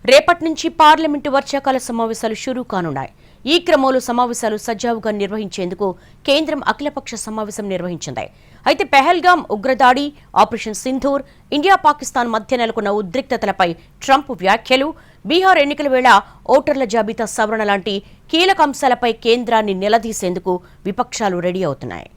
రేపటి నుంచి పార్లమెంటు వర్షాకాల సమావేశాలు షురూ కానున్నాయి. ఈ క్రమంలో సమావేశాలు సజావుగా నిర్వహించేందుకు కేంద్రం అఖిలపక్ష సమావేశం నిర్వహించింది. అయితే పెహల్గాం ఉగ్రదాడి, ఆపరేషన్ సింధూర్, ఇండియా పాకిస్తాన్ మధ్య నెలకొన్న ఉద్రిక్తతలపై ట్రంప్ వ్యాఖ్యలు, బీహార్ ఎన్నికల వేళ ఓటర్ల జాబితా సవరణ లాంటి కీలక అంశాలపై కేంద్రాన్ని నిలదీసేందుకు విపక్షాలు రెడీ అవుతున్నాయి.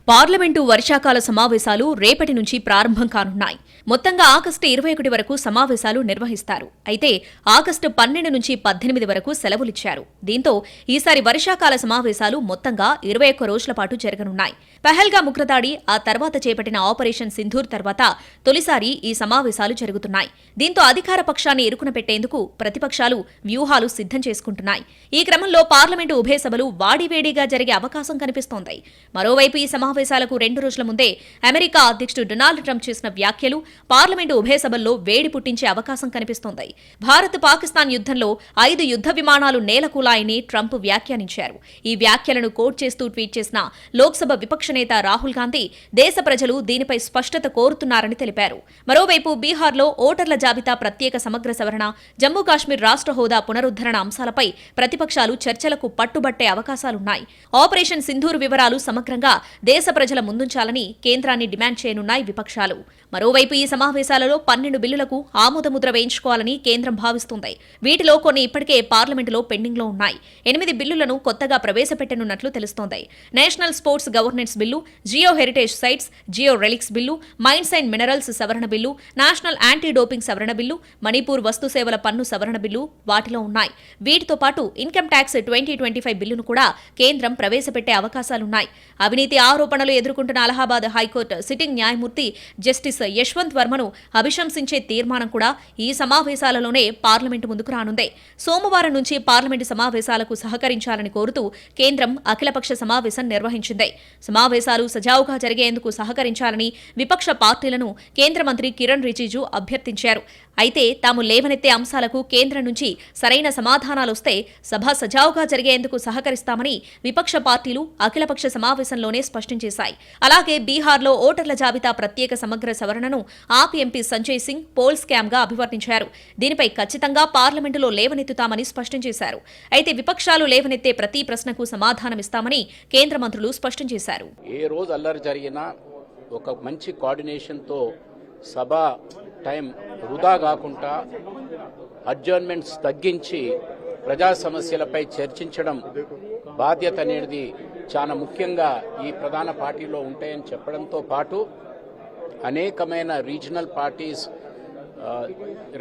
పార్లమెంటు వర్షాకాల సమావేశాలు రేపటి నుంచి ప్రారంభం కానున్నాయి. మొత్తంగా ఆగస్టు 21 వరకు సమావేశాలు నిర్వహిస్తారు. అయితే ఆగస్టు 12 నుంచి 18 వరకు సెలవులిచ్చారు. దీంతో ఈసారి వర్షాకాల సమావేశాలు మొత్తంగా 21 రోజుల పాటు జరగనున్నాయి. పెహల్గాం ఉగ్రదాడి, ఆ తర్వాత చేపట్టిన ఆపరేషన్ సింధూర్ తర్వాత తొలిసారి ఈ సమావేశాలు జరుగుతున్నాయి. దీంతో అధికార పక్షాన్ని ఇరుకున పెట్టేందుకు ప్రతిపక్షాలు వ్యూహాలు సిద్ధం చేసుకుంటున్నాయి. ఈ క్రమంలో పార్లమెంటు ఉభయ సభలు వాడివేడిగా జరిగే అవకాశం కనిపిస్తోంది. మరోవైపు ఈ సమావేశాలకు 2 రోజుల ముందే అమెరికా అధ్యక్షుడు డొనాల్డ్ ట్రంప్ చేసిన వ్యాఖ్యలు పార్లమెంటు ఉభయ సభల్లో వేడి పుట్టించే అవకాశం కనిపిస్తోంది. భారత్ పాకిస్తాన్ యుద్ధంలో 5 యుద్ధ విమానాలు నేలకూలాయని ట్రంప్ వ్యాఖ్యానించారు. ఈ వ్యాఖ్యలను కోట్ చేస్తూ ట్వీట్ చేసిన లోక్సభ విపక్ష నేత రాహుల్ గాంధీ దేశ ప్రజలు దీనిపై స్పష్టత కోరుతున్నారని తెలిపారు. మరోవైపు బీహార్లో ఓటర్ల జాబితా ప్రత్యేక సమగ్ర సవరణ, జమ్మూ కాశ్మీర్ రాష్ట్ర హోదా పునరుద్ధరణ అంశాలపై ప్రతిపక్షాలు చర్చలకు పట్టుబట్టే అవకాశాలున్నాయి. ఆపరేషన్ సింధూర్ వివరాలు సమగ్రంగా దేశ ప్రజల ముందుంచాలని కేంద్రాన్ని డిమాండ్ చేయనున్నాయి విపక్షాలు. మరోవైపు ఈ సమావేశాలలో 12 బిల్లులకు ఆమోదముద్ర వేయించుకోవాలని కేంద్రం భావిస్తుంది. వీటిలో కొన్ని ఇప్పటికే పార్లమెంటులో పెండింగ్లో ఉన్నాయి. 8 బిల్లులను కొత్తగా ప్రవేశపెట్టనున్నట్లు తెలుస్తోంది. National sports governance bill, geo heritage sites, geo relics bill, mines and minerals సవరణ బిల్లు, నేషనల్ యాంటీ డోపింగ్ సవరణ బిల్లు, మణిపూర్ వస్తు సేవల పన్ను సవరణ బిల్లు వాటిలో ఉన్నాయి. వీటితో పాటు ఇన్కమ్ ట్యాక్స్ 2025 బిల్లును కూడా కేంద్రం ప్రవేశపెట్టే అవకాశాలున్నాయి. అవినీతి ఆరోపణలు ఎదుర్కొంటున్న అలహాబాద్ హైకోర్టు సిట్టింగ్ న్యాయమూర్తి జస్టిస్ యశ్వంత్ వర్మను అభిశంసించే తీర్మానం కూడా ఈ సమావేశాలలోనే పార్లమెంటు ముందుకు రానుంది. సోమవారం నుంచి పార్లమెంటు సమావేశాలకు సహకరించాలని కోరుతూ కేంద్రం అఖిలపక్ష సమావేశం నిర్వహించింది. సమావేశాలు సజావుగా జరిగేందుకు సహకరించాలని విపక్ష పార్టీలను కేంద్ర మంత్రి కిరణ్ రిజిజు అభ్యర్థించారు. అయితే తాము లేవనెత్తే అంశాలకు కేంద్రం నుంచి సరైన సమాధానాలొస్తే సభ సజావుగా జరిగేందుకు సహకరిస్తామని విపక్ష పార్టీలు అఖిలపక్ష సమావేశంలోనే స్పష్టం చేశాయి. అలాగే బీహార్లో ఓటర్ల జాబితా ప్రత్యేక సమగ్ర సవరణను AAP MP Sanjay Singh poll scam గా అభివర్ణించారు. దీనిపై ఖచ్చితంగా పార్లమెంటులో లేవనెత్తుతామని స్పష్టం చేశారు. అయితే విపక్షాలు లేవనెత్తే ప్రతి ప్రశ్నకు సమాధానమిస్తామని కేంద్ర మంత్రులు స్పష్టం చేశారు. ఏ రోజు అల్లరి జరిగినా ఒక మంచి కోఆర్డినేషన్తో సభ టైం వృధా కాకుండా అడ్జర్న్మెంట్స్ తగ్గించి ప్రజా సమస్యలపై చర్చించడం బాధ్యత అనేది చాలా ముఖ్యంగా ఈ ప్రధాన పార్టీలో ఉంటాయని చెప్పడంతో పాటు అనేకమైన రీజనల్ పార్టీస్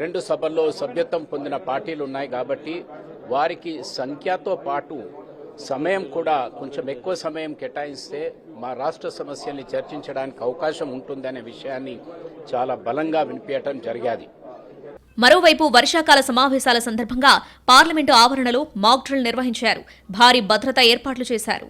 2 సభల్లో సభ్యత్వం పొందిన పార్టీలు ఉన్నాయి. కాబట్టి వారికి సంఖ్యతో పాటు సమయం కూడా కొంచెం ఎక్కువ సమయం కేటాయిస్తే మా రాష్ట్ర సమస్యల్ని చర్చించడానికి అవకాశం ఉంటుందనే విషయాన్ని చాలా బలంగా వినిపించడం జరిగాది. మరోవైపు వర్షాకాల సమావేశాల సందర్భంగా పార్లమెంటు ఆవరణలో మాక్ డ్రిల్ నిర్వహించారు. భారీ భద్రతా ఏర్పాట్లు చేశారు.